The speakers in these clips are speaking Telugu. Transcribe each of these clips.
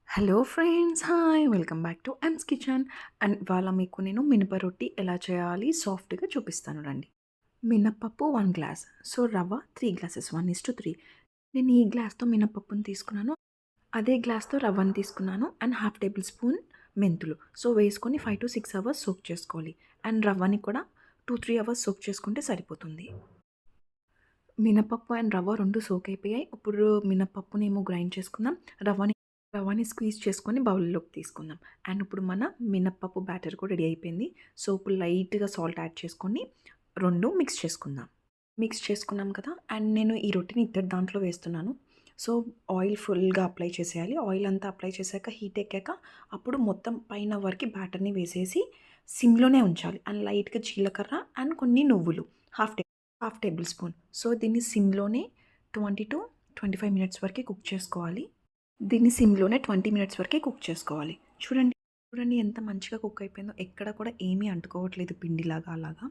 Hello friends, hi, welcome back to M's kitchen. And ఇవాళ మీకు నేను మినప రొట్టి ఎలా చేయాలి సాఫ్ట్గా చూపిస్తాను రండి. మినప్పప్పు 1 గ్లాస్, సో రవ్వ 3 గ్లాసెస్, 1:3. నేను ఈ గ్లాస్తో మినపప్పుని తీసుకున్నాను, అదే గ్లాస్తో రవ్వని తీసుకున్నాను. అండ్ హాఫ్ టేబుల్ స్పూన్ మెంతులు, సో వేసుకొని 5 to 6 hours సోక్ చేసుకోవాలి. అండ్ రవ్వని కూడా 2-3 hours సోక్ చేసుకుంటే సరిపోతుంది. మినపప్పు అండ్ రవ్వ 2 సోక్ అయిపోయాయి. ఇప్పుడు మినపప్పునేమో గ్రైండ్ చేసుకుందాం, రవ్వని స్క్వీజ్ చేసుకొని బౌల్లోకి తీసుకుందాం. అండ్ ఇప్పుడు మన మినప్పప్పు బ్యాటర్ కూడా రెడీ అయిపోయింది. సో ఇప్పుడు లైట్గా సాల్ట్ యాడ్ చేసుకొని 2 మిక్స్ చేసుకుందాం. మిక్స్ చేసుకున్నాం కదా. అండ్ నేను ఈ రొట్టిని ఇద్దరు దాంట్లో వేస్తున్నాను. సో ఆయిల్ ఫుల్గా అప్లై చేసేయాలి. ఆయిల్ అంతా అప్లై చేశాక హీట్ ఎక్కాక అప్పుడు మొత్తం పైన వరకు బ్యాటర్ని వేసేసి సిమ్లోనే ఉంచాలి. అండ్ లైట్గా జీలకర్ర అండ్ కొన్ని నువ్వులు, హాఫ్ టేబుల్ స్పూన్. సో దీన్ని సిమ్లోనే 20 to 25 minutes వరకు కుక్ చేసుకోవాలి. దీన్ని సిమ్లోనే 20 minutes వరకే కుక్ చేసుకోవాలి. చూడండి, చూడండి ఎంత మంచిగా కుక్ అయిపోయిందో. ఎక్కడ కూడా ఏమీ అంటుకోవట్లేదు పిండిలాగా అలాగా.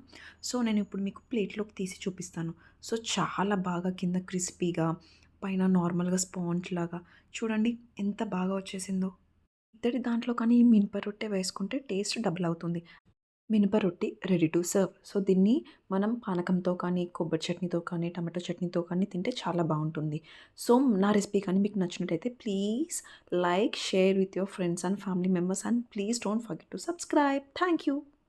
సో నేను ఇప్పుడు మీకు ప్లేట్లోకి తీసి చూపిస్తాను. సో చాలా బాగా కింద క్రిస్పీగా, పైన నార్మల్గా స్పాంజ్ లాగా, చూడండి ఎంత బాగా వచ్చేసిందో. ఇద్దరి దాంట్లో కానీ ఈ మినప రొట్టె వేసుకుంటే టేస్ట్ డబుల్ అవుతుంది. మినప రొట్టి రెడీ టు సర్వ్. సో దీన్ని మనం పానకంతో కానీ, కొబ్బరి చట్నీతో కానీ, టమాటో చట్నీతో కానీ తింటే చాలా బాగుంటుంది. సో నా రెసిపీ కానీ మీకు నచ్చినట్టయితే please like, share with your friends and family members, and please don't forget to subscribe. Thank you.